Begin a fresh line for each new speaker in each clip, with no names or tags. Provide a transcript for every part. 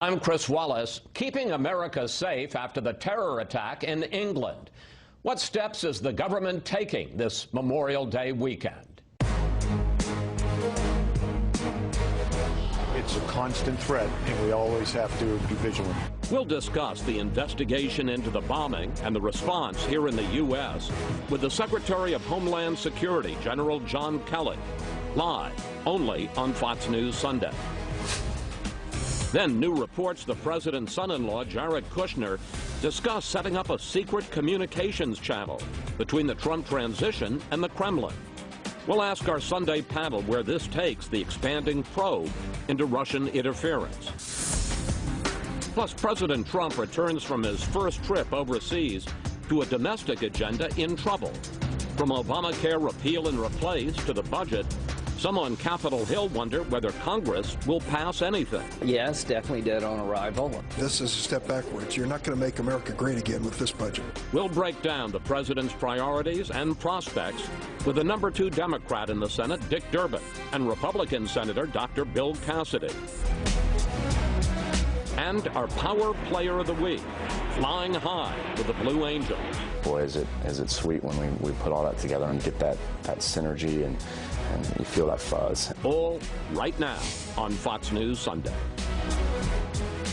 I'm Chris Wallace. Keeping America safe after the terror attack in England. What steps is the government taking this Memorial Day weekend?
It's a constant threat, and we always have to be vigilant.
We'll discuss the investigation into the bombing and the response here in the U.S. with the Secretary of Homeland Security, General John Kelly, live only on Fox News Sunday. Then new reports the president's son-in-law, Jared Kushner, discussed setting up a secret communications channel between the Trump transition and the Kremlin. We'll ask our Sunday panel where this takes the expanding probe into Russian interference. Plus, President Trump returns from his first trip overseas to a domestic agenda in trouble. From Obamacare repeal and replace to the budget, some on Capitol Hill wonder whether Congress will pass anything.
Yes, definitely dead on arrival.
This is a step backwards. You're not going to make America great again with this budget.
We'll break down the president's priorities and prospects with the number 2 Democrat in the Senate, Dick Durbin, and Republican Senator Dr. Bill Cassidy. And our Power Player of the Week, flying high with the Blue Angels.
Boy, is it sweet when we put all that together and get that synergy and you feel that fuzz.
All right now on Fox News Sunday.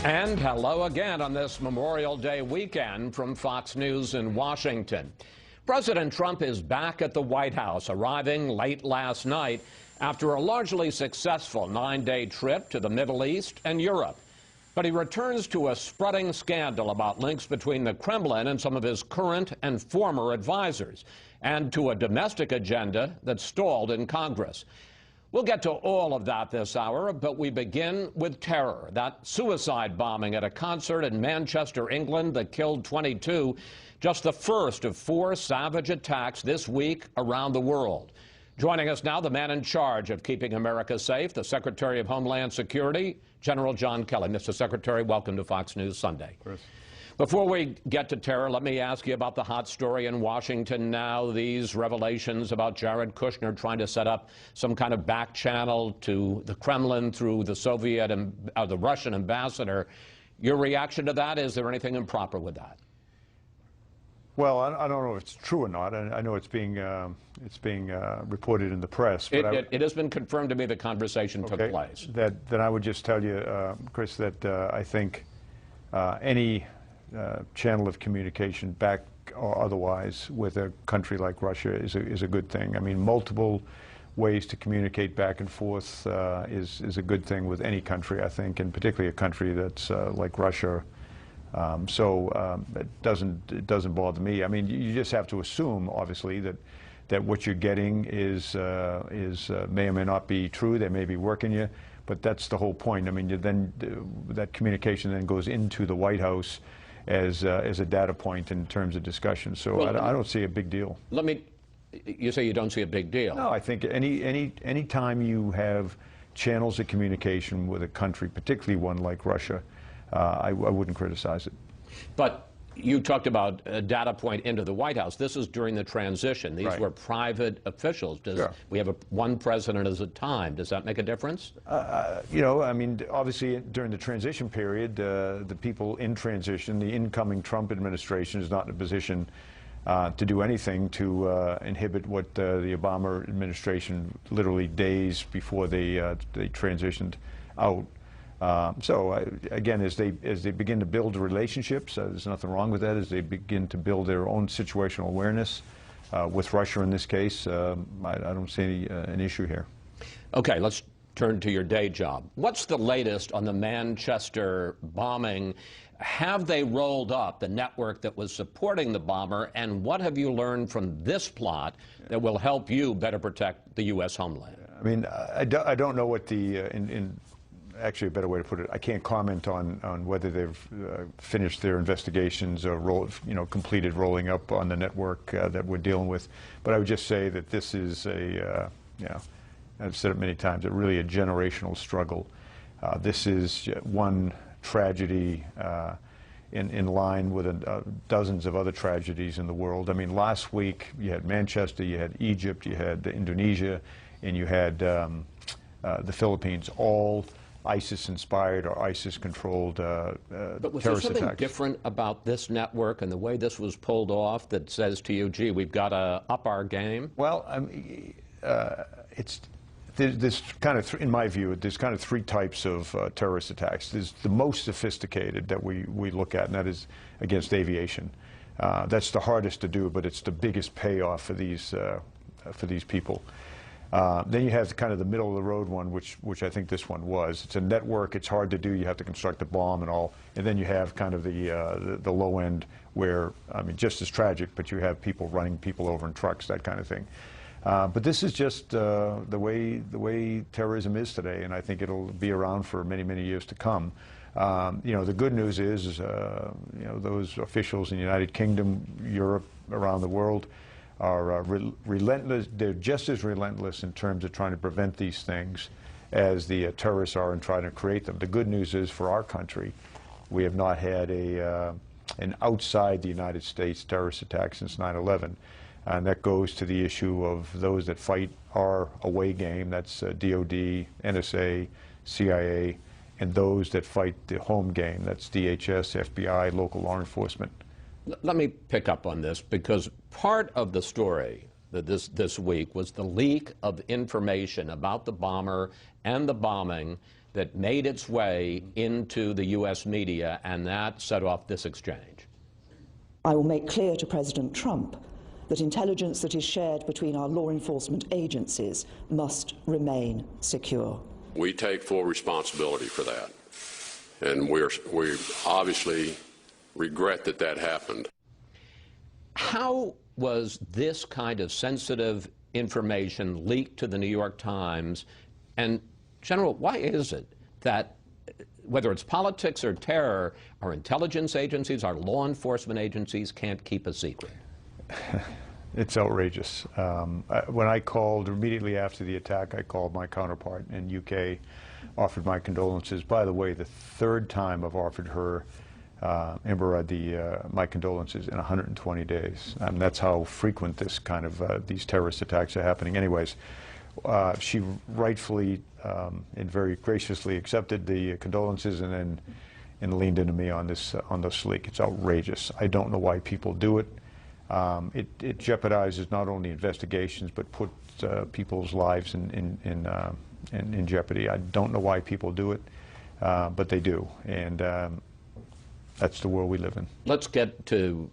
And hello again on this Memorial Day weekend from Fox News in Washington. President Trump is back at the White House, arriving late last night after a largely successful 9-day trip to the Middle East and Europe. But he returns to a spreading scandal about links between the Kremlin and some of his current and former advisors, and to a domestic agenda that stalled in Congress. We'll get to all of that this hour, but we begin with terror. That suicide bombing at a concert in Manchester, England that killed 22, just the first of 4 savage attacks this week around the world. Joining us now, the man in charge of keeping America safe, the Secretary of Homeland Security, General John Kelly. Mr. Secretary, welcome to Fox News Sunday.
Chris.
Before we get to terror, let me ask you about the hot story in Washington now, these revelations about Jared Kushner trying to set up some kind of back channel to the Kremlin through the Russian ambassador. Your reaction to that? Is there anything improper with that?
Well, I don't know if it's true or not. I know it's being reported in the press. But
it has been confirmed to me the conversation took place.
Then I would just tell you, Chris, that I think any channel of communication, back or otherwise, with a country like Russia is a good thing. I mean, multiple ways to communicate back and forth is a good thing with any country, I think, and particularly a country that's like Russia. It doesn't bother me. I mean, you just have to assume, obviously, that what you're getting is may or may not be true. They may be working you, but that's the whole point. I mean, that communication then goes into the White House as a data point in terms of discussion. So well, I don't see a big deal.
You say you don't see a big deal?
No, I think any time you have channels of communication with a country, particularly one like Russia, I wouldn't criticize it.
But you talked about a data point into the White House. This is during the transition. These were private officials. We have one president at a time. Does that make a difference?
You know, I mean, obviously during the transition period, the people in transition, the incoming Trump administration is not in a position to do anything to inhibit what the Obama administration literally days before they transitioned out. Again, as they begin to build relationships, there's nothing wrong with that. As they begin to build their own situational awareness with Russia in this case, I don't see an issue here.
Okay, let's turn to your day job. What's the latest on the Manchester bombing? Have they rolled up the network that was supporting the bomber, and what have you learned from this plot that will help you better protect the U.S. homeland?
I mean, I don't know what the actually, a better way to put it, I can't comment on whether they've finished their investigations or completed rolling up on the network that we're dealing with. But I would just say that this is I've said it many times, really a generational struggle. This is one tragedy in line with dozens of other tragedies in the world. I mean, last week you had Manchester, you had Egypt, you had Indonesia, and you had the Philippines, all ISIS-inspired or ISIS-controlled
But was there
terrorist
something
attacks.
different about this network and the way this was pulled off that says to you, gee, we've got to up our game?
Well, there's kind of, in my view, there's kind of three types of terrorist attacks. There's the most sophisticated that we look at, and that is against aviation. That's the hardest to do, but it's the biggest payoff for these people. Then you have kind of the middle of the road one, which I think this one was. It's a network. It's hard to do. You have to construct a bomb and all. And then you have kind of the low end where, I mean, just as tragic, but you have people running people over in trucks, that kind of thing. But this is just the way terrorism is today, and I think it'll be around for many, many years to come. You know, the good news is you know, those officials in the United Kingdom, Europe, around the world are relentless. They're just as relentless in terms of trying to prevent these things as the terrorists are in trying to create them. The good news is for our country, we have not had an outside the United States terrorist attack since 9/11. And that goes to the issue of those that fight our away game, that's DOD, NSA, CIA, and those that fight the home game, that's DHS, FBI, local law enforcement.
Let me pick up on this, because part of the story that this week was the leak of information about the bomber and the bombing that made its way into the U.S. media, and that set off this exchange.
I will make clear to President Trump that intelligence that is shared between our law enforcement agencies must remain secure.
We take full responsibility for that, and we obviously regret that that happened.
How was this kind of sensitive information leaked to the New York Times? And, General, why is it that, whether it's politics or terror, our intelligence agencies, our law enforcement agencies can't keep a secret?
It's outrageous. When I called immediately after the attack, I called my counterpart in UK, offered my condolences. By the way, the third time I've offered her, Amber Rudd, my condolences in 120 days. That's how frequent this kind of these terrorist attacks are happening. Anyways, she rightfully and very graciously accepted the condolences and leaned into me on this leak. It's outrageous. I don't know why people do it. It jeopardizes not only investigations, but puts people's lives in jeopardy. I don't know why people do it, but they do, and that's the world we live in.
Let's get to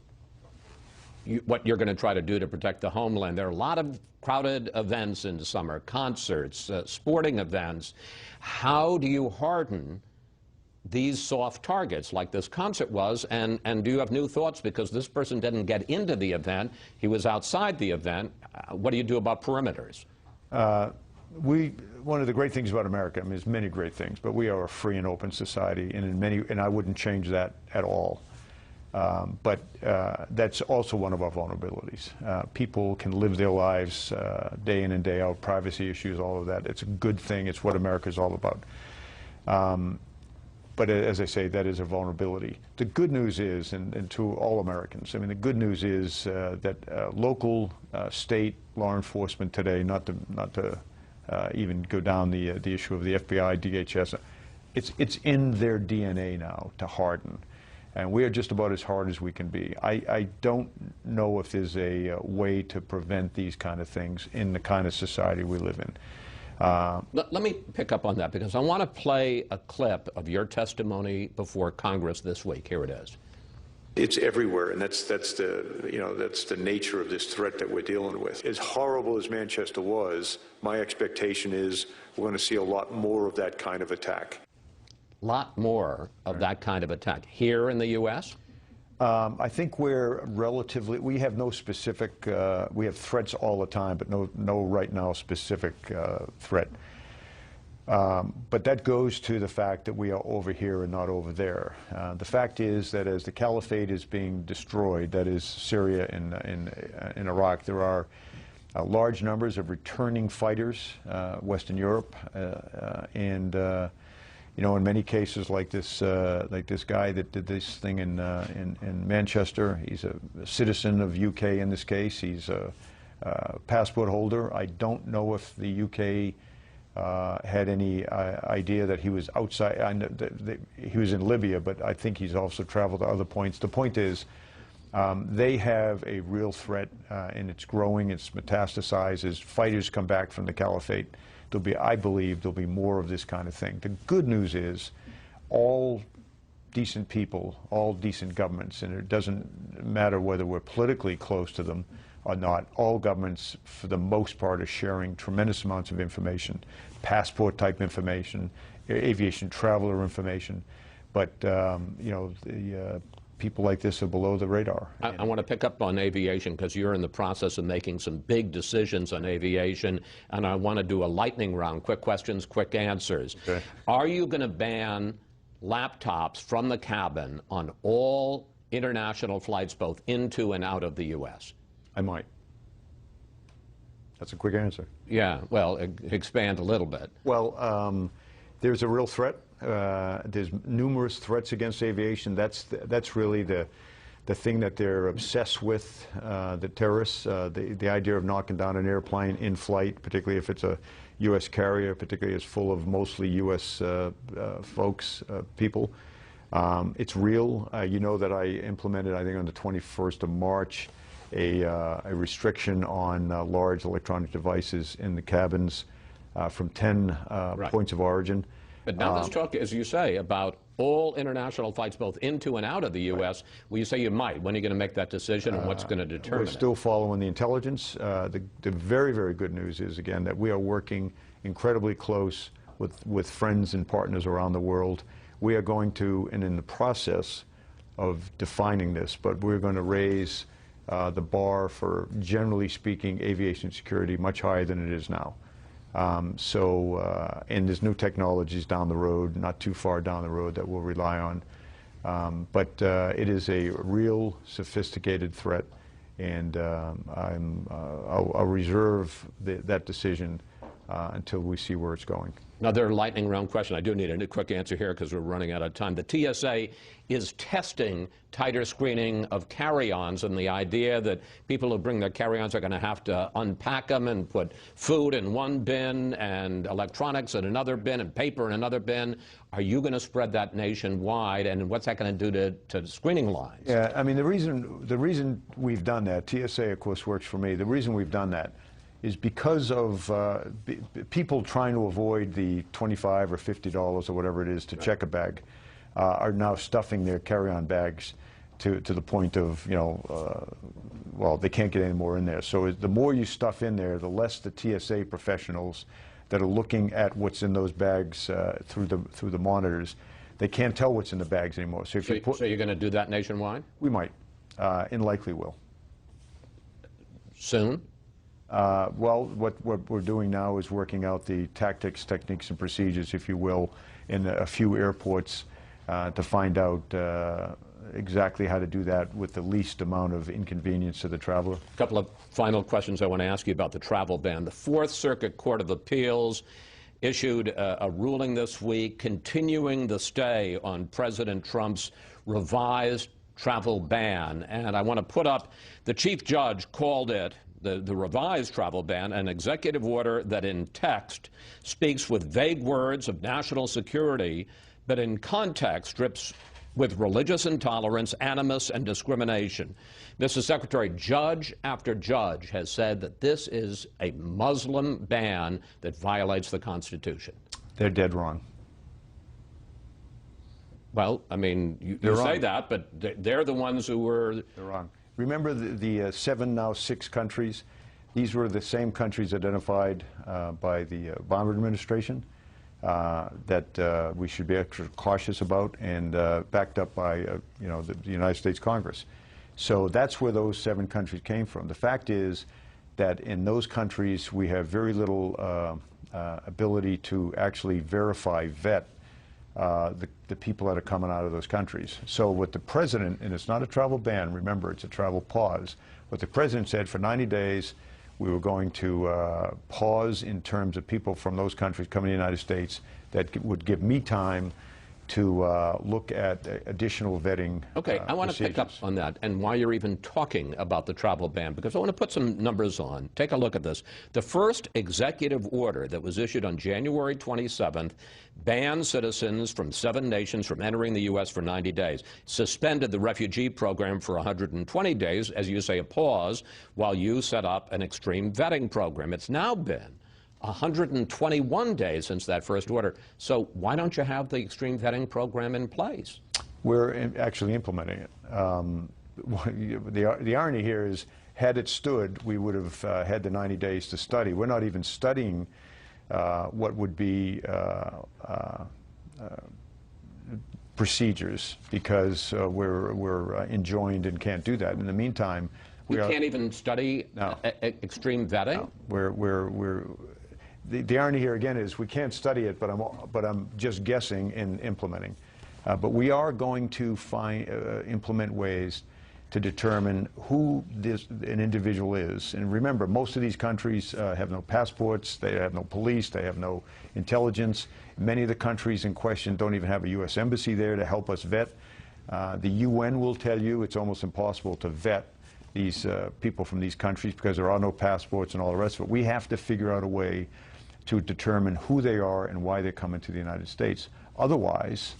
what you're going to try to do to protect the homeland. There are a lot of crowded events in the summer, concerts, sporting events. How do you harden these soft targets like this concert was, and do you have new thoughts, because this person didn't get into the event, he was outside the event? What do you do about perimeters?
One of the great things about America, I mean, there's many great things, but we are a free and open society, and I wouldn't change that at all. But that's also one of our vulnerabilities. People can live their lives day in and day out, privacy issues, all of that. It's a good thing. It's what America's all about. But as I say, that is a vulnerability. The good news is, and to all Americans, I mean, the good news is that local, state law enforcement today, not to even go down the issue of the FBI, DHS, it's in their DNA now to harden. And we are just about as hard as we can be. I don't know if there's a way to prevent these kind of things in the kind of society we live in.
Let me pick up on that, because I want to play a clip of your testimony before Congress this week. Here it is.
It's everywhere, and that's the nature of this threat that we're dealing with. As horrible as Manchester was, my expectation is we're going to see a lot more of that kind of attack.
Lot more of that kind of attack here in the U.S.?
I think we have no specific, we have threats all the time, but no right now specific threat. But that goes to the fact that we are over here and not over there. The fact is that as the caliphate is being destroyed, that is Syria and Iraq, there are large numbers of returning fighters, Western Europe, and you know, in many cases, like this guy that did this thing in Manchester, he's a citizen of UK in this case. He's a passport holder. I don't know if the UK had any idea that he was outside. I know that he was in Libya, but I think he's also traveled to other points. The point is, they have a real threat, and it's growing, it's metastasized. As fighters come back from the caliphate, there'll be, I believe, there'll be more of this kind of thing. The good news is, all decent people, all decent governments, and it doesn't matter whether we're politically close to them or not, all governments, for the most part, are sharing tremendous amounts of information, passport-type information, aviation traveler information, but you know, the people like this are below the radar.
I want to pick up on aviation because you're in the process of making some big decisions on aviation, and I want to do a lightning round, quick questions, quick answers.
Okay.
Are you going to ban laptops from the cabin on all international flights, both into and out of the U.S.?
I might. That's a quick answer.
Yeah, well, expand a little bit.
Well, there's a real threat. There's numerous threats against aviation. That's really the thing that they're obsessed with, the terrorists, the idea of knocking down an airplane in flight, particularly if it's a U.S. carrier, particularly it's full of mostly U.S. folks, people. It's real. You know that I implemented, I think on the 21st of March, a restriction on large electronic devices in the cabins from 10
Right.
points of origin.
But now let's talk, as you say, about all international flights, both into and out of the U.S. Well, you say you might. When are you going to make that decision, and what's going to determine
We're still following the intelligence. The very, very good news is, again, that we are working incredibly close with friends and partners around the world. We are going to, and in the process of defining this, but we're going to raise the bar for, generally speaking, aviation security much higher than it is now. And there's new technologies down the road, not too far down the road, that we'll rely on. But it is a real sophisticated threat, and I'll reserve that decision until we see where it's going.
Another lightning round question. I do need a quick answer here because we're running out of time. The TSA is testing tighter screening of carry-ons, and the idea that people who bring their carry-ons are going to have to unpack them and put food in one bin and electronics in another bin and paper in another bin. Are you going to spread that nationwide, and what's that going to do to screening lines?
Yeah, I mean, the reason we've done that, TSA, of course, works for me. The reason we've done that is because of people trying to avoid the $25 or $50 or whatever it is to check a bag, are now stuffing their carry-on bags to the point of, you know, well, they can't get any more in there. So the more you stuff in there, the less the TSA professionals that are looking at what's in those bags through the monitors, they can't tell what's in the bags anymore. So if you put,
so you're going to do that nationwide?
We might, and likely will.
Soon?
Well, what we're doing now is working out the tactics, techniques, and procedures, if you will, in a few airports to find out exactly how to do that with the least amount of inconvenience to the traveler.
A couple of final questions I want to ask you about the travel ban. The Fourth Circuit Court of Appeals issued a ruling this week continuing the stay on President Trump's revised travel ban. And I want to put up, the chief judge called it, the revised travel ban, an executive order that in text speaks with vague words of national security, but in context strips with religious intolerance, animus, and discrimination. Mr. Secretary, judge after judge has said that this is a Muslim ban that violates the Constitution.
They're dead wrong.
Well, I mean, you say that, but they're the ones who were...
They're wrong. Remember the 7, now 6 countries? These were the same countries identified by the Obama administration that we should be extra cautious about, and backed up by you know, the United States Congress. So that's where those 7 countries came from. The fact is that in those countries we have very little ability to actually vet the people that are coming out of those countries. So what the president, and it's not a travel ban, remember, it's a travel pause. What the president said, for 90 days, we were going to pause in terms of people from those countries coming to the United States that would give me time to look at additional vetting.
Okay, I want to pick up on that and why you're even talking about the travel ban, because I want to put some numbers on. Take a look at this. The first executive order that was issued on January 27th banned citizens from 7 nations from entering the U.S. for 90 days, suspended the refugee program for 120 days, as you say, a pause, while you set up an extreme vetting program. It's now been 121 days since that first order. So why don't you have the extreme vetting program in place?
We're actually implementing it. The irony here is, had it stood, we would have had the 90 days to study. We're not even studying what would be procedures, because we're enjoined and can't do that. In the meantime,
we can't even study extreme vetting?
No. The irony here again is we can't study it, but I'm just guessing and implementing. But we are going to implement ways to determine who an individual is. And remember, most of these countries have no passports, they have no police, they have no intelligence. Many of the countries in question don't even have a U.S. embassy there to help us vet. The UN will tell you it's almost impossible to vet these people from these countries because there are no passports and all the rest of it. We have to figure out a way to determine who they are and why they're coming to the United States. Otherwise,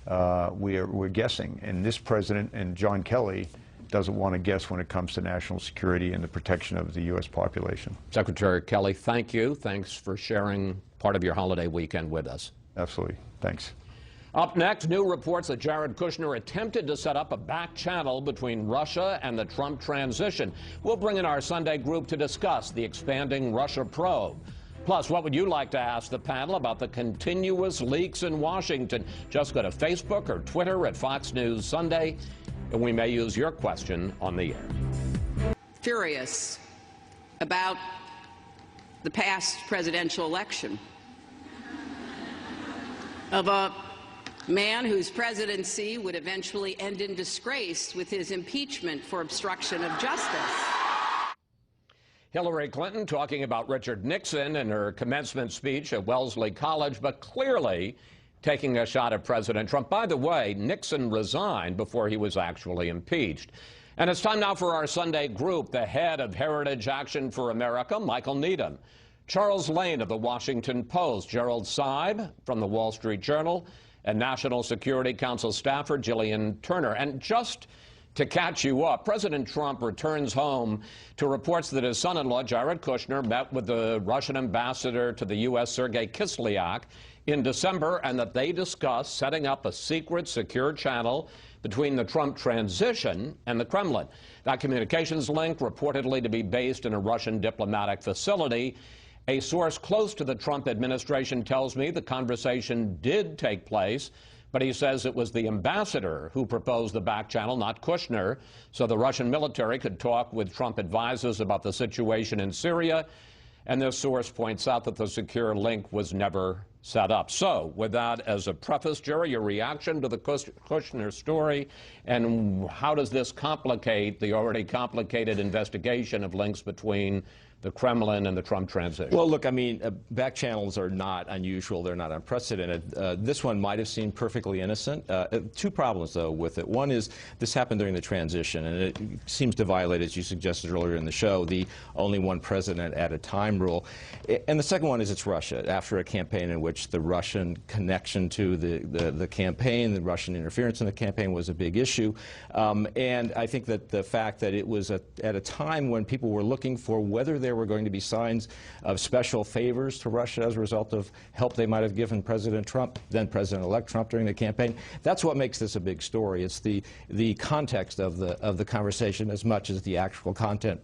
we're guessing. And this president and John Kelly doesn't want to guess when it comes to national security and the protection of the U.S. population.
Secretary Kelly, thank you. Thanks for sharing part of your holiday weekend with us.
Absolutely. Thanks.
Up next, new reports that Jared Kushner attempted to set up a back channel between Russia and the Trump transition. We'll bring in our Sunday group to discuss the expanding Russia probe. Plus, what would you like to ask the panel about the continuous leaks in Washington? Just go to Facebook or Twitter at Fox News Sunday, and we may use your question on the air.
Furious about the past presidential election of a man whose presidency would eventually end in disgrace with his impeachment for obstruction of justice.
Hillary Clinton talking about Richard Nixon in her commencement speech at Wellesley College, but clearly taking a shot at President Trump. By the way, Nixon resigned before he was actually impeached. And it's time now for our Sunday group, the head of Heritage Action for America, Michael Needham, Charles Lane of the Washington Post, Gerald Seib from the Wall Street Journal, and National Security Council staffer Jillian Turner. And just to catch you up, President Trump returns home to reports that his son-in-law, Jared Kushner, met with the Russian ambassador to the U.S., Sergei Kislyak, in December, and that they discussed setting up a secret, secure channel between the Trump transition and the Kremlin. That communications link reportedly to be based in a Russian diplomatic facility. A source close to the Trump administration tells me the conversation did take place, but he says it was the ambassador who proposed the back channel, not Kushner, so the Russian military could talk with Trump advisors about the situation in Syria. And this source points out that the secure link was never set up. So, with that as a preface, Jerry, your reaction to the Kushner story, and how does this complicate the already complicated investigation of links between the Kremlin and the Trump transition?
Well, look, I mean, back channels are not unusual. They're not unprecedented. This one might have seemed perfectly innocent. Two problems, though, with it. One is this happened during the transition, and it seems to violate, as you suggested earlier in the show, the only one president at a time rule. And the second one is it's Russia, after a campaign in which the Russian connection to the campaign, the Russian interference in the campaign was a big issue. And I think that the fact that it was at a time when people were looking for whether there were going to be signs of special favors to Russia as a result of help they might have given President Trump, then President-elect Trump, during the campaign. That's what makes this a big story. It's the context of the conversation as much as the actual content.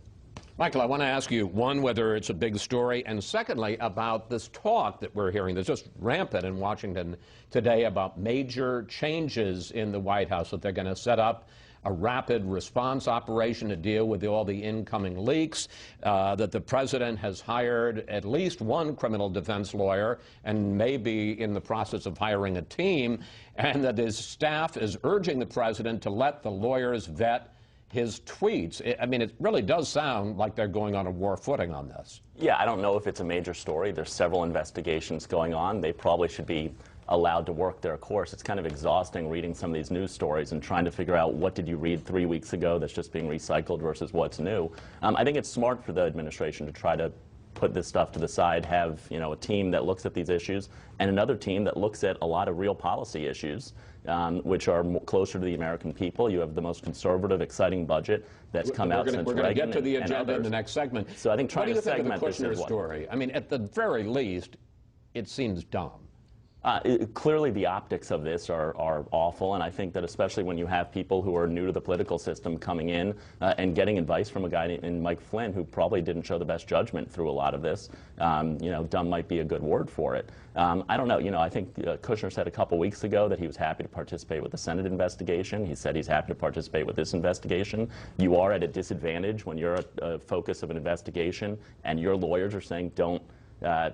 Michael, I want to ask you, one, whether it's a big story, and secondly, about this talk that we're hearing that's just rampant in Washington today about major changes in the White House, that they're going to set up a rapid response operation to deal with all the incoming leaks, that the president has hired at least one criminal defense lawyer and may be in the process of hiring a team, and that his staff is urging the president to let the lawyers vet his tweets. I mean, it really does sound like they're going on a war footing on this.
Yeah, I don't know if it's a major story. There's several investigations going on. They probably should be allowed to work their course. It's kind of exhausting reading some of these news stories and trying to figure out what did you read 3 weeks ago that's just being recycled versus what's new. I think it's smart for the administration to try to put this stuff to the side, have a team that looks at these issues and another team that looks at a lot of real policy issues, which are closer to the American people. You have the most conservative, exciting budget that's come out since Reagan.
We're going to get to the agenda in the next segment.
So I think trying to segment
this is what. Story? I mean, at the very least, it seems dumb.
Clearly the optics of this are awful, and I think that especially when you have people who are new to the political system coming in and getting advice from a guy in Mike Flynn who probably didn't show the best judgment through a lot of this, dumb might be a good word for it. I don't know, I think Kushner said a couple weeks ago that he was happy to participate with the Senate investigation. He said he's happy to participate with this investigation. You are at a disadvantage when you're a focus of an investigation and your lawyers are saying don't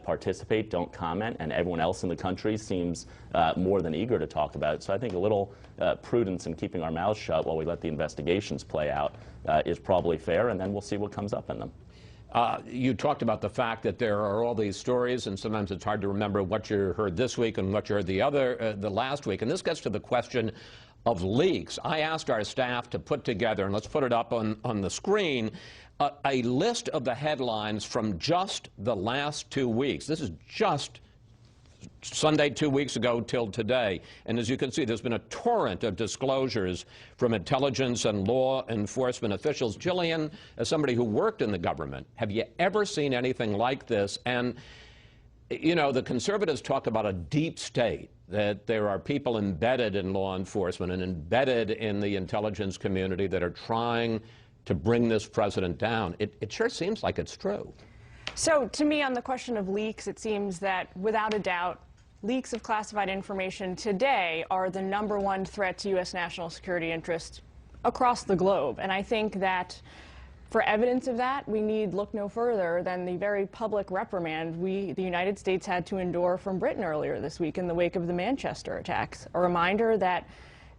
participate, don't comment, and everyone else in the country seems more than eager to talk about it. So I think a little prudence in keeping our mouths shut while we let the investigations play out is probably fair, and then we'll see what comes up in them.
You talked about the fact that there are all these stories, and sometimes it's hard to remember what you heard this week and what you heard the last week. And this gets to the question of leaks. I asked our staff to put together, and let's put it up on the screen, a list of the headlines from just the last 2 weeks. This is just Sunday 2 weeks ago till today. And as you can see, there's been a torrent of disclosures from intelligence and law enforcement officials. Jillian, as somebody who worked in the government, have you ever seen anything like this? And, the conservatives talk about a deep state, that there are people embedded in law enforcement and embedded in the intelligence community that are trying to bring this president down. It sure seems like it's true.
So to me, on the question of leaks, it seems that without a doubt, leaks of classified information today are the #1 threat to U.S. national security interests across the globe. And I think that for evidence of that, we need look no further than the very public reprimand the United States had to endure from Britain earlier this week in the wake of the Manchester attacks. A reminder that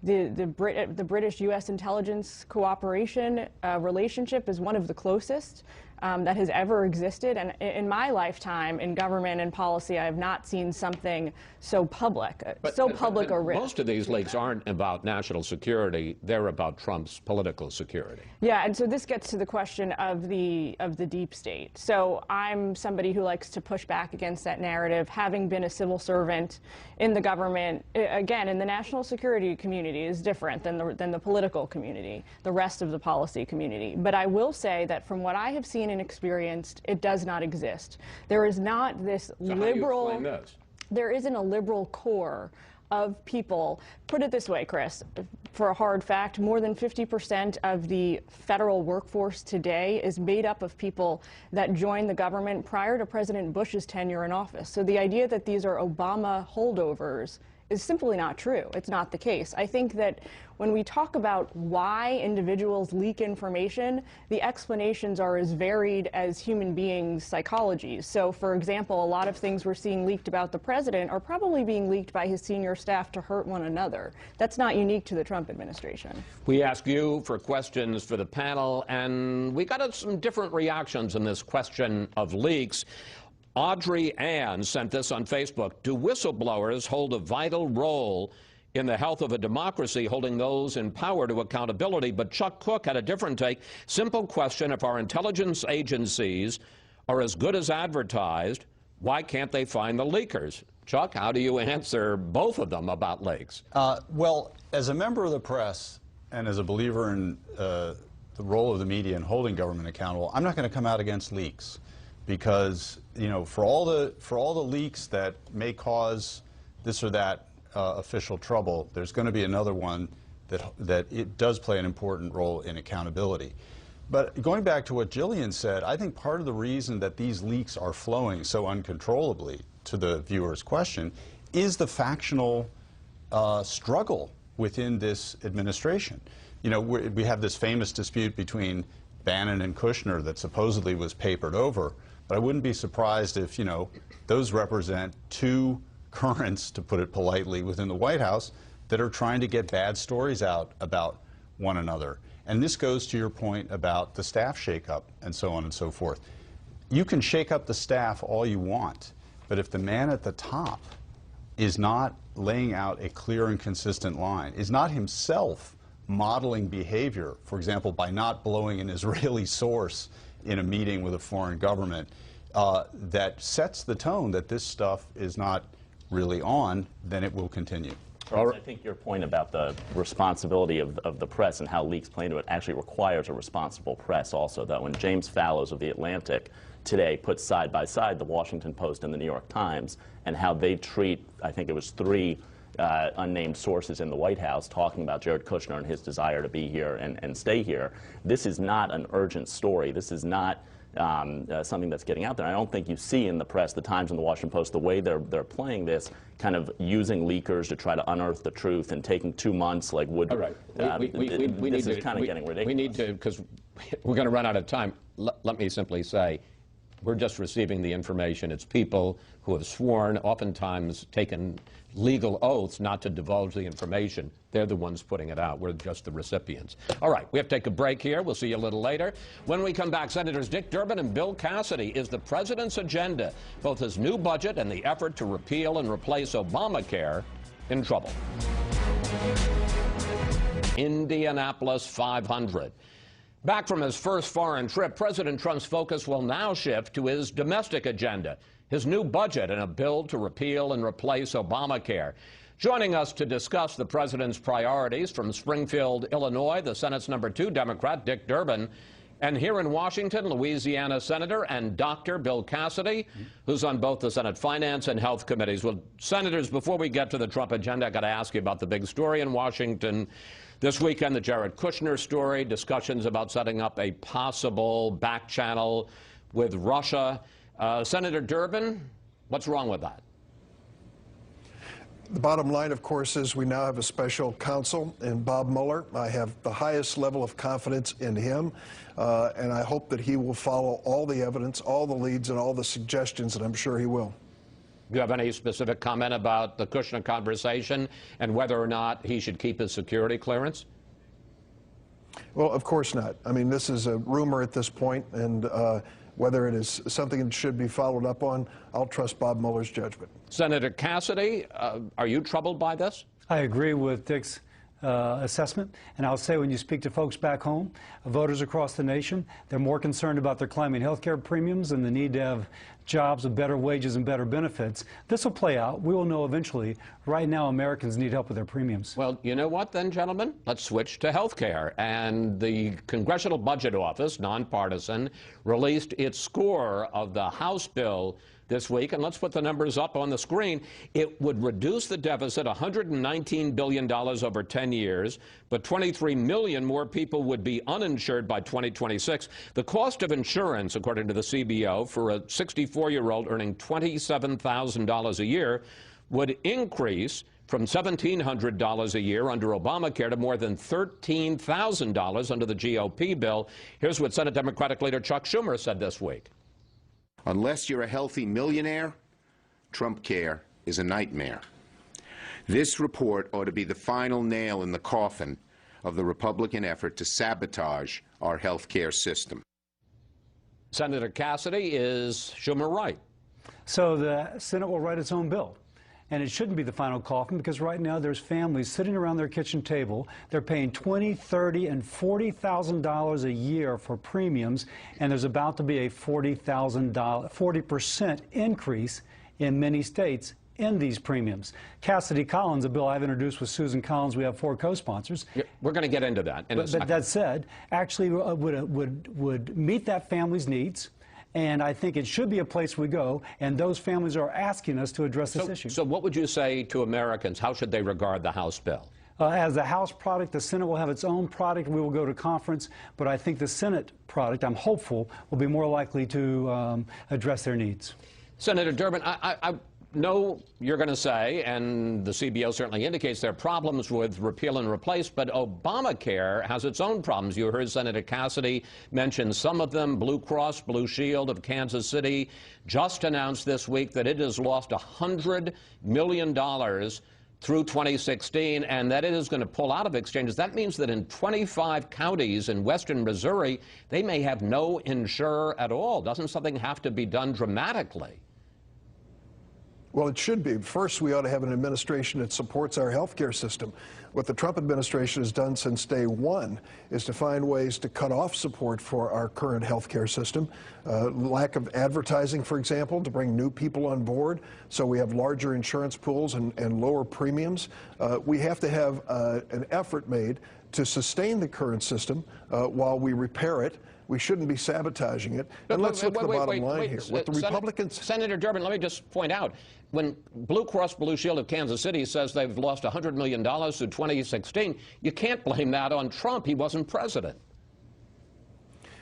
the British-U.S. intelligence cooperation relationship is one of the closest that has ever existed. And in my lifetime in government and policy, I have not seen something so public, or risk.
Most of these leaks aren't about national security. They're about Trump's political security.
Yeah, and so this gets to the question of the deep state. So I'm somebody who likes to push back against that narrative, having been a civil servant in the government. Again, in the national security community is different than the political community, the rest of the policy community. But I will say that from what I have seen and experienced, it does not exist. There is not this liberal.
How do you explain this?
There isn't a liberal core of people. Put it this way, Chris, for a hard fact, more than 50% of the federal workforce today is made up of people that joined the government prior to President Bush's tenure in office. So the idea that these are Obama holdovers is simply not true. It's not the case. I think that when we talk about why individuals leak information, the explanations are as varied as human beings' psychologies. So, for example, a lot of things we're seeing leaked about the president are probably being leaked by his senior staff to hurt one another. That's not unique to the Trump administration.
We asked you for questions for the panel, and we got some different reactions on this question of leaks. Audrey Ann sent this on Facebook. Do whistleblowers hold a vital role in the health of a democracy, holding those in power to accountability? But Chuck Cook had a different take. Simple question: if our intelligence agencies are as good as advertised, why can't they find the leakers? Chuck, how do you answer both of them about leaks?
Well, as a member of the press and as a believer in the role of the media in holding government accountable, I'm not going to come out against leaks. Because, for all the leaks that may cause this or that official trouble, there's going to be another one that it does play an important role in accountability. But going back to what Jillian said, I think part of the reason that these leaks are flowing so uncontrollably, to the viewer's question, is the factional struggle within this administration. We have this famous dispute between Bannon and Kushner that supposedly was papered over. But I wouldn't be surprised if, those represent two currents, to put it politely, within the White House that are trying to get bad stories out about one another. And this goes to your point about the staff shakeup and so on and so forth. You can shake up the staff all you want, but if the man at the top is not laying out a clear and consistent line, is not himself modeling behavior, for example, by not blowing an Israeli source in a meeting with a foreign government, that sets the tone that this stuff is not really on, then it will continue.
I think your point about the responsibility of the press and how leaks play into it actually requires a responsible press also. That when James Fallows of The Atlantic today put side by side the Washington Post and the New York Times and how they treat, I think it was 3 unnamed sources in the White House talking about Jared Kushner and his desire to be here and stay here. This is not an urgent story. This is not something that's getting out there. I don't think you see in the press, the Times and the Washington Post, the way they're playing this, kind of using leakers to try to unearth the truth and taking 2 months like would.
All right.
This is kind of getting ridiculous.
We need to, because we're going to run out of time. Let me simply say, we're just receiving the information. It's people who have sworn, oftentimes taken legal oaths not to divulge the information. They're the ones putting it out. We're just the recipients. All right, we have to take a break here. We'll see you a little later. When we come back, Senators Dick Durbin and Bill Cassidy, is the president's agenda, both his new budget and the effort to repeal and replace Obamacare, in trouble? Indianapolis 500. Back from his first foreign trip, President Trump's focus will now shift to his domestic agenda, his new budget and a bill to repeal and replace Obamacare. Joining us to discuss the president's priorities from Springfield, Illinois, the Senate's #2 Democrat, Dick Durbin, and here in Washington, Louisiana Senator and Dr. Bill Cassidy, who's on both the Senate Finance and Health Committees. Well, Senators, before we get to the Trump agenda, I've got to ask you about the big story in Washington this weekend, the Jared Kushner story, discussions about setting up a possible back channel with Russia. Senator Durbin, what's wrong with that?
The bottom line, of course, is we now have a special counsel in Bob Mueller. I have the highest level of confidence in him, and I hope that he will follow all the evidence, all the leads, and all the suggestions, and I'm sure he will.
Do you have any specific comment about the Kushner conversation and whether or not he should keep his security clearance?
Well, of course not. I mean, this is a rumor at this point, and whether it is something that should be followed up on, I'll trust Bob Mueller's judgment.
Senator Cassidy, are you troubled by this?
I agree with Dick's assessment, and I'll say when you speak to folks back home, voters across the nation, they're more concerned about their climbing health care premiums and the need to have jobs with better wages and better benefits. This will play out. We will know eventually. Right now, Americans need help with their premiums.
Well, you know what then, gentlemen? Let's switch to health care. And the Congressional Budget Office, nonpartisan, released its score of the House bill this week, and let's put the numbers up on the screen. It would reduce the deficit $119 billion over 10 years, but 23 million more people would be uninsured by 2026. The cost of insurance, according to the CBO, for a 64-year-old earning $27,000 a year would increase from $1,700 a year under Obamacare to more than $13,000 under the GOP bill. Here's what Senate Democratic leader Chuck Schumer said this week.
Unless you're a healthy millionaire, Trump care is a nightmare. This report ought to be the final nail in the coffin of the Republican effort to sabotage our health care system.
Senator Cassidy, is Schumer right?
So the Senate will write its own bill. And it shouldn't be the final coffin, because right now there's families sitting around their kitchen table. They're paying $20,000, $30,000, and $40,000 a year for premiums, and there's about to be a 40% increase in many states in these premiums. Cassidy Collins, a bill I've introduced with Susan Collins, we have 4 co-sponsors.
Yeah, we're going to get into that in a second.
But that said, actually would meet that family's needs. And I think it should be a place we go, and those families are asking us to address this issue.
So what would you say to Americans? How should they regard the House bill?
As a House product, the Senate will have its own product. We will go to conference, but I think the Senate product, I'm hopeful, will be more likely to address their needs.
Senator Durbin, I know you're going to say, and the CBO certainly indicates there are problems with repeal and replace, but Obamacare has its own problems. You heard Senator Cassidy mention some of them. Blue Cross Blue Shield of Kansas City just announced this week that it has lost $100 million through 2016, and that it is going to pull out of exchanges. That means that in 25 counties in western Missouri, they may have no insurer at all. Doesn't something have to be done dramatically?
Well, it should be. First, we ought to have an administration that supports our health care system. What the Trump administration has done since day one is to find ways to cut off support for our current health care system. Lack of advertising, for example, to bring new people on board so we have larger insurance pools and lower premiums. We have to have an effort made to sustain the current system while we repair it. We shouldn't be sabotaging it. And let's look at the bottom line here. With the Republicans,
Senator Durbin, let me just point out, when Blue Cross Blue Shield of Kansas City says they've lost $100 million through 2016, you can't blame that on Trump. He wasn't president.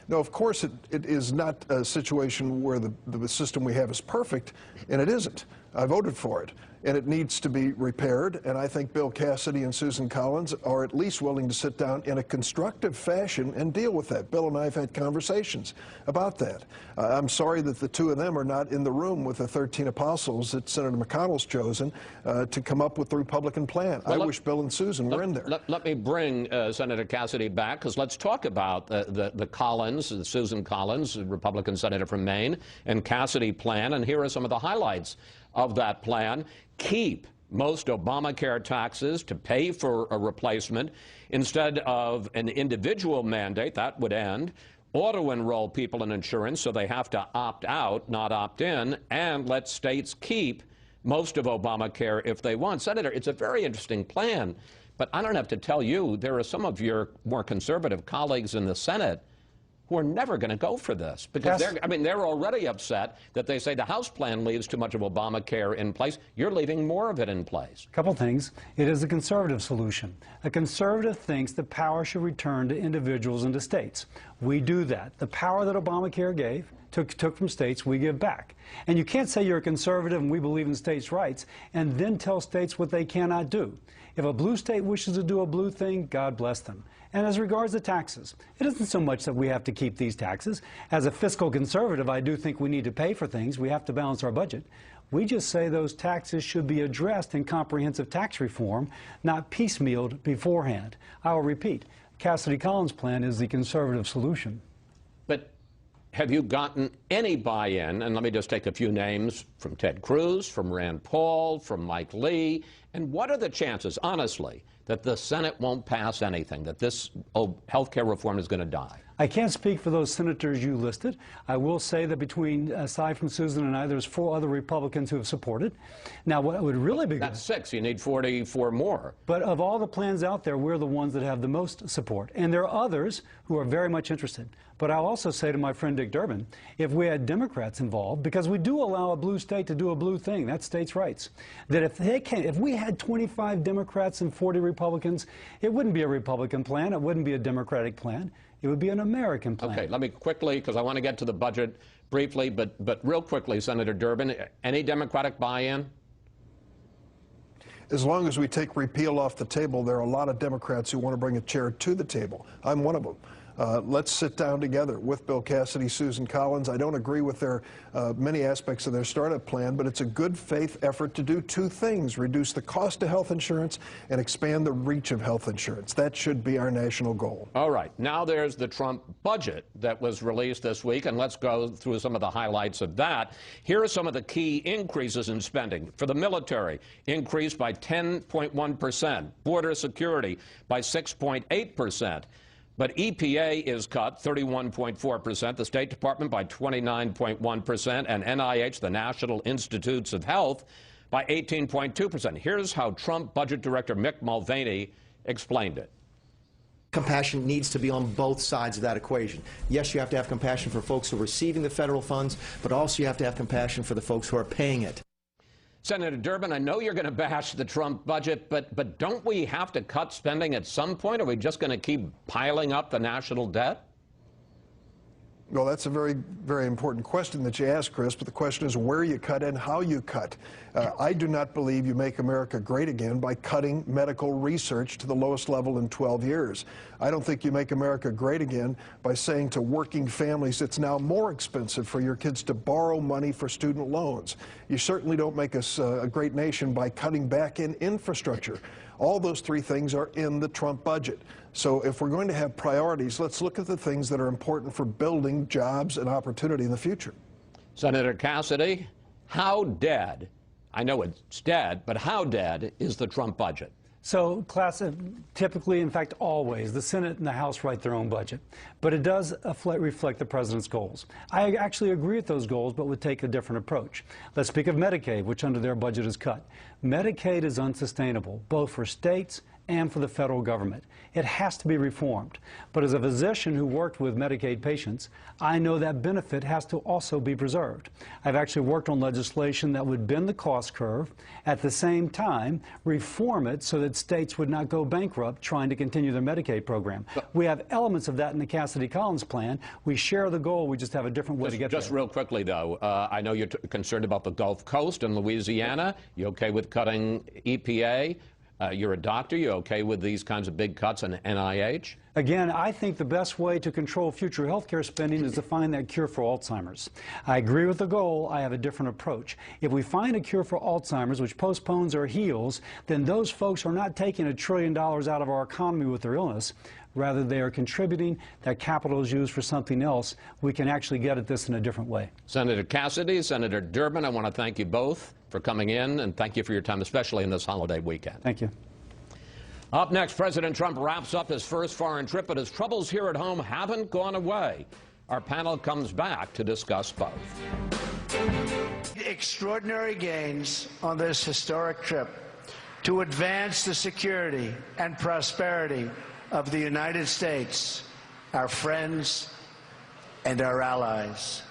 No, of course it is not a situation where the system we have is perfect, and it isn't. I voted for it, and it needs to be repaired, and I think Bill Cassidy and Susan Collins are at least willing to sit down in a constructive fashion and deal with that. Bill and I have had conversations about that. I'm sorry that the two of them are not in the room with the 13 apostles that Senator McConnell's chosen to come up with the Republican plan. Well, I wish Bill and Susan were in there.
Let me bring Senator Cassidy back, because let's talk about the Collins, Susan Collins, Republican senator from Maine, and Cassidy plan, and here are some of the highlights of that plan. Keep most Obamacare taxes to pay for a replacement instead of an individual mandate. That would end. Auto-enroll people in insurance so they have to opt out, not opt in, and let states keep most of Obamacare if they want. Senator, it's a very interesting plan, but I don't have to tell you, there are some of your more conservative colleagues in the Senate who are never going to go for this, because they're already upset that they say the House plan leaves too much of Obamacare in place. You're leaving more of it in place.
A couple things. It is a conservative solution. A conservative thinks the power should return to individuals and to states. We do that. The power that Obamacare took from states, we give back. And you can't say you're a conservative and we believe in states' rights and then tell states what they cannot do. If a blue state wishes to do a blue thing, God bless them. And as regards to taxes, it isn't so much that we have to keep these taxes. As a fiscal conservative, I do think we need to pay for things. We have to balance our budget. We just say those taxes should be addressed in comprehensive tax reform, not piecemealed beforehand. I will repeat, Cassidy Collins' plan is the conservative solution.
But have you gotten any buy-in, and let me just take a few names, from Ted Cruz, from Rand Paul, from Mike Lee, and what are the chances, honestly, that the Senate won't pass anything, that this health care reform is going to die?
I can't speak for those senators you listed. I will say that aside from Susan and I, there's 4 other Republicans who have supported. Now, what would really be
That's 6. You need 44 more.
But of all the plans out there, we're the ones that have the most support. And there are others who are very much interested. But I'll also say to my friend Dick Durbin, if we had Democrats involved, because we do allow a blue state to do a blue thing, that's states' rights, that if we had 25 Democrats and 40 Republicans, it wouldn't be a Republican plan, it wouldn't be a Democratic plan. It would be an American plan.
Okay, let me quickly, because I want to get to the budget briefly, but real quickly, Senator Durbin, any Democratic buy-in?
As long as we take repeal off the table, there are a lot of Democrats who want to bring a chair to the table. I'm one of them. Let's sit down together with Bill Cassidy, Susan Collins. I don't agree with their many aspects of their startup plan, but it's a good faith effort to do 2 things: reduce the cost of health insurance and expand the reach of health insurance. That should be our national goal.
All right. Now there's the Trump budget that was released this week, and let's go through some of the highlights of that. Here are some of the key increases in spending. For the military, increased by 10.1%. Border security by 6.8%. But EPA is cut 31.4%, the State Department by 29.1%, and NIH, the National Institutes of Health, by 18.2%. Here's how Trump Budget Director Mick Mulvaney explained it.
Compassion needs to be on both sides of that equation. Yes, you have to have compassion for folks who are receiving the federal funds, but also you have to have compassion for the folks who are paying it.
Senator Durbin, I know you're going to bash the Trump budget, but don't we have to cut spending at some point? Are we just going to keep piling up the national debt?
Well, that's a very, very important question that you ask, Chris, but the question is where you cut and how you cut. I do not believe you make America great again by cutting medical research to the lowest level in 12 years. I don't think you make America great again by saying to working families it's now more expensive for your kids to borrow money for student loans. You certainly don't make us a great nation by cutting back in infrastructure. All those 3 things are in the Trump budget. So if we're going to have priorities, let's look at the things that are important for building jobs and opportunity in the future.
Senator Cassidy, how dead I know it's dead, but how dead is the Trump budget?
So, typically, in fact, always, the Senate and the House write their own budget. But it does reflect the president's goals. I actually agree with those goals, but would take a different approach. Let's speak of Medicaid, which under their budget is cut. Medicaid is unsustainable, both for states and for the federal government. It has to be reformed. But as a physician who worked with Medicaid patients, I know that benefit has to also be preserved. I've actually worked on legislation that would bend the cost curve, at the same time reform it so that states would not go bankrupt trying to continue their Medicaid program. We have elements of that in the Cassidy-Collins plan. We share the goal, we just have a different way to get there.
Just real quickly, though, I know you're concerned about the Gulf Coast and Louisiana. You okay with cutting EPA? You're a doctor. You okay with these kinds of big cuts in NIH?
Again, I think the best way to control future health care spending is to find that cure for Alzheimer's. I agree with the goal. I have a different approach. If we find a cure for Alzheimer's, which postpones or heals, then those folks are not taking $1 trillion out of our economy with their illness. Rather, they are contributing. That capital is used for something else. We can actually get at this in a different way.
Senator Cassidy, Senator Durbin, I want to thank you both for coming in, and thank you for your time, especially in this holiday weekend.
Thank you.
Up next, President Trump wraps up his first foreign trip, but his troubles here at home haven't gone away. Our panel comes back to discuss both.
Extraordinary gains on this historic trip to advance the security and prosperity of the United States, our friends, and our allies.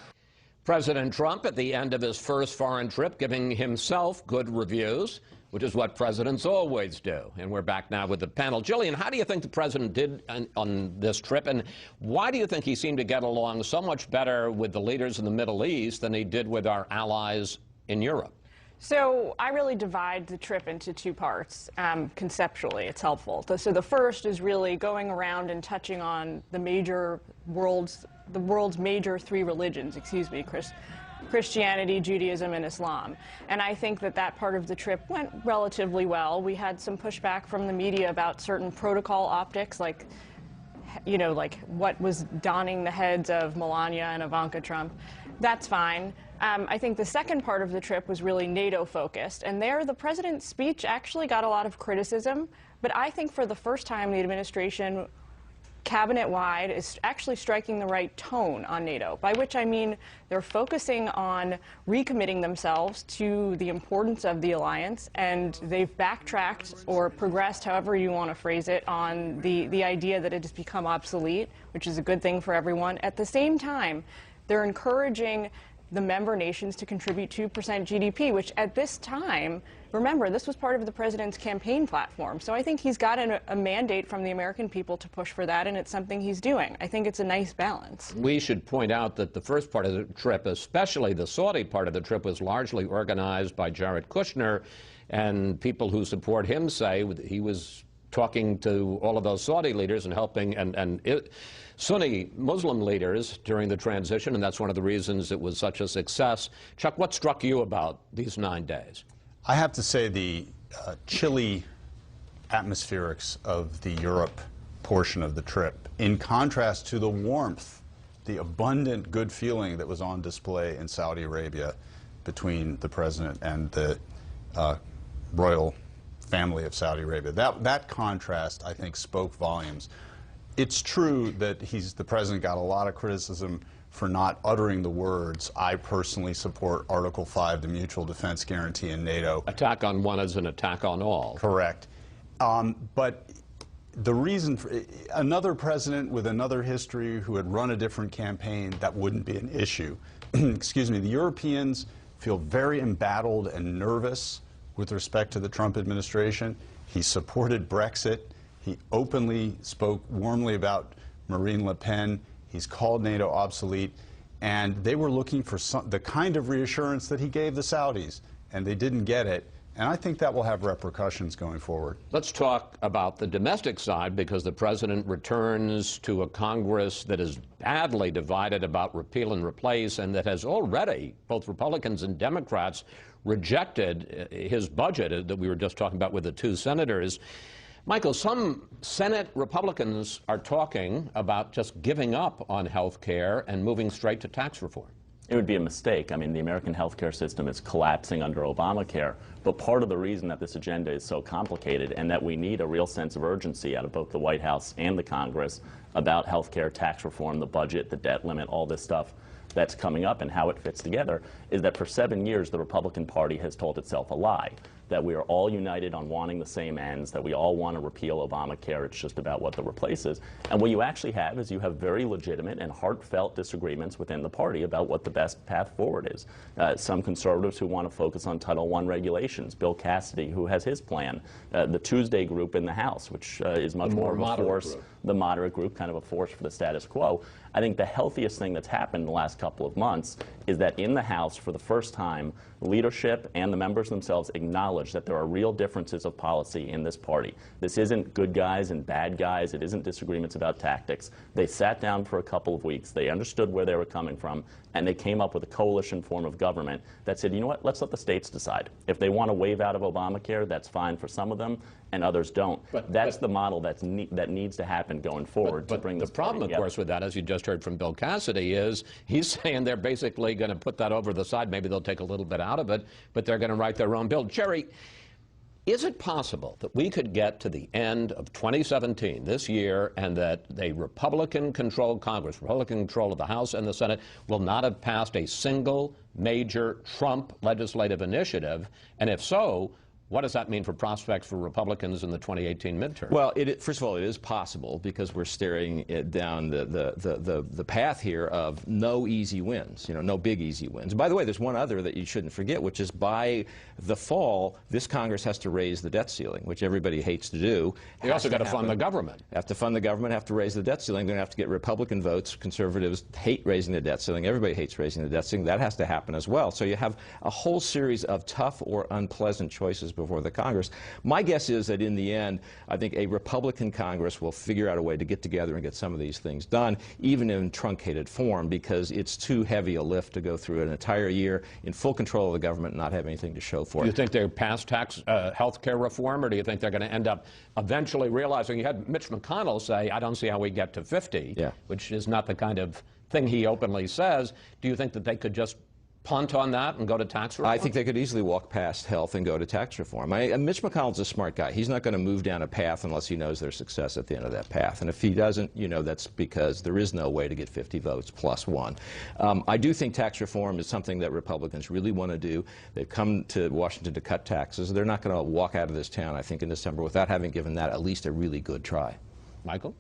President Trump, at the end of his first foreign trip, giving himself good reviews, which is what presidents always do. And we're back now with the panel. Jillian, how do you think the president did on this trip, and why do you think he seemed to get along so much better with the leaders in the Middle East than he did with our allies in Europe?
So I really divide the trip into two parts. Conceptually, it's helpful. So the first is really going around and touching on the world's major three religions, Christianity, Judaism, and Islam. And I think that part of the trip went relatively well. We had some pushback from the media about certain protocol optics, like what was donning the heads of Melania and Ivanka Trump. That's fine. I think the second part of the trip was really NATO-focused, and there the president's speech actually got a lot of criticism, but I think for the first time the administration cabinet-wide is actually striking the right tone on NATO, by which I mean they're focusing on recommitting themselves to the importance of the alliance, and they've backtracked or progressed, however you want to phrase it, on the idea that it has become obsolete, which is a good thing for everyone. At the same time, they're encouraging the member nations to contribute 2% GDP, which at this time, remember, this was part of the president's campaign platform. So I think he's got a mandate from the American people to push for that, and it's something he's doing. I think it's a nice balance.
We should point out that the first part of the trip, especially the Saudi part of the trip, was largely organized by Jared Kushner, and people who support him say he was talking to all of those Saudi leaders and helping Sunni Muslim leaders during the transition, and that's one of the reasons it was such a success. Chuck, what struck you about these 9 days?
I have to say the chilly atmospherics of the Europe portion of the trip, in contrast to the warmth, the abundant good feeling that was on display in Saudi Arabia between the president and the royal family of Saudi Arabia. That contrast, I think, spoke volumes. It's true that the president got a lot of criticism for not uttering the words, "I personally support Article 5, the mutual defense guarantee in NATO."
Attack on one is an attack on all.
Correct. But the reason for another president with another history who had run a different campaign, that wouldn't be an issue. Excuse me. The Europeans feel very embattled and nervous with respect to the Trump administration. He supported Brexit. He openly spoke warmly about Marine Le Pen. He's called NATO obsolete. And they were looking for the kind of reassurance that he gave the Saudis, and they didn't get it. And I think that will have repercussions going forward.
Let's talk about the domestic side, because the president returns to a Congress that is badly divided about repeal and replace, and that has already, both Republicans and Democrats, rejected his budget that we were just talking about with the two senators. Michael, some Senate Republicans are talking about just giving up on health care and moving straight to tax reform.
It would be a mistake. I mean, the American healthcare system is collapsing under Obamacare, but part of the reason that this agenda is so complicated and that we need a real sense of urgency out of both the White House and the Congress about healthcare, tax reform, the budget, the debt limit, all this stuff that's coming up and how it fits together, is that for 7 years the Republican Party has told itself a lie, that we are all united on wanting the same ends, that we all want to repeal Obamacare, it's just about what the replace is. And what you actually have is you have very legitimate and heartfelt disagreements within the party about what the best path forward is. Some conservatives who want to focus on Title I regulations, Bill Cassidy, who has his plan, the Tuesday group in the House, which is much more of a force, the moderate group, kind of a force for the status quo. I think the healthiest thing that's happened in the last couple of months is that in the House, for the first time, leadership and the members themselves acknowledge that there are real differences of policy in this party. This isn't good guys and bad guys. It isn't disagreements about tactics. They sat down for a couple of weeks. They understood where they were coming from, and they came up with a coalition form of government that said, you know what, let's let the states decide. If they want to waive out of Obamacare, that's fine for some of them, and others don't. That's the model that needs to happen going forward to bring this party together.
The problem, of course, with that, as you just heard from Bill Cassidy, is he's saying they're basically going to put that over the side. Maybe they'll take a little bit out of it, but they're going to write their own bill. Jerry, is it possible that we could get to the end of 2017, this year, and that a Republican-controlled Congress, Republican control of the House and the Senate, will not have passed a single major Trump legislative initiative? And if so, what does that mean for prospects for Republicans in the 2018 midterm?
Well, first of all, it is possible because we're staring down the path here of no easy wins, no big easy wins. By the way, there's one other that you shouldn't forget, which is by the fall, this Congress has to raise the debt ceiling, which everybody hates to do.
They also got to fund the government.
Have to fund the government, have to raise the debt ceiling. They're going to have to get Republican votes. Conservatives hate raising the debt ceiling. Everybody hates raising the debt ceiling. That has to happen as well. So you have a whole series of tough or unpleasant choices before the Congress. My guess is that in the end, I think a Republican Congress will figure out a way to get together and get some of these things done, even in truncated form, because it's too heavy a lift to go through an entire year in full control of the government and not have anything to show for it.
Do you think they'll pass health care reform, or do you think they're going to end up eventually realizing? You had Mitch McConnell say, I don't see how we get to 50, which is not the kind of thing he openly says. Do you think that they could just punt on that and go to tax reform?
I think they could easily walk past health and go to tax reform. Mitch McConnell's a smart guy. He's not going to move down a path unless he knows there's success at the end of that path. And if he doesn't, that's because there is no way to get 50 votes plus one. I do think tax reform is something that Republicans really want to do. They've come to Washington to cut taxes. They're not going to walk out of this town, I think, in December without having given that at least a really good try.
Michael?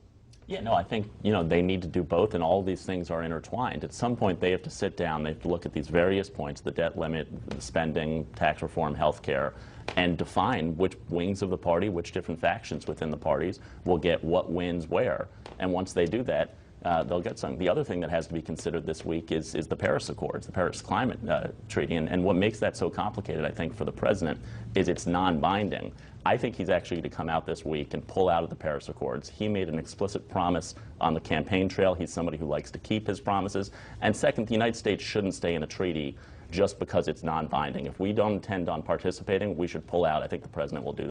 Yeah, no, I think, they need to do both, and all these things are intertwined. At some point, they have to sit down, they have to look at these various points, the debt limit, the spending, tax reform, health care, and define which wings of the party, which different factions within the parties will get what wins where. And once they do that, they'll get something. The other thing that has to be considered this week is the Paris Accords, the Paris Climate Treaty. And what makes that so complicated, I think, for the president is it's non-binding. I think he's actually going to come out this week and pull out of the Paris Accords. He made an explicit promise on the campaign trail. He's somebody who likes to keep his promises. And second, the United States shouldn't stay in a treaty just because it's non-binding. If we don't intend on participating, we should pull out. I think the president will do that.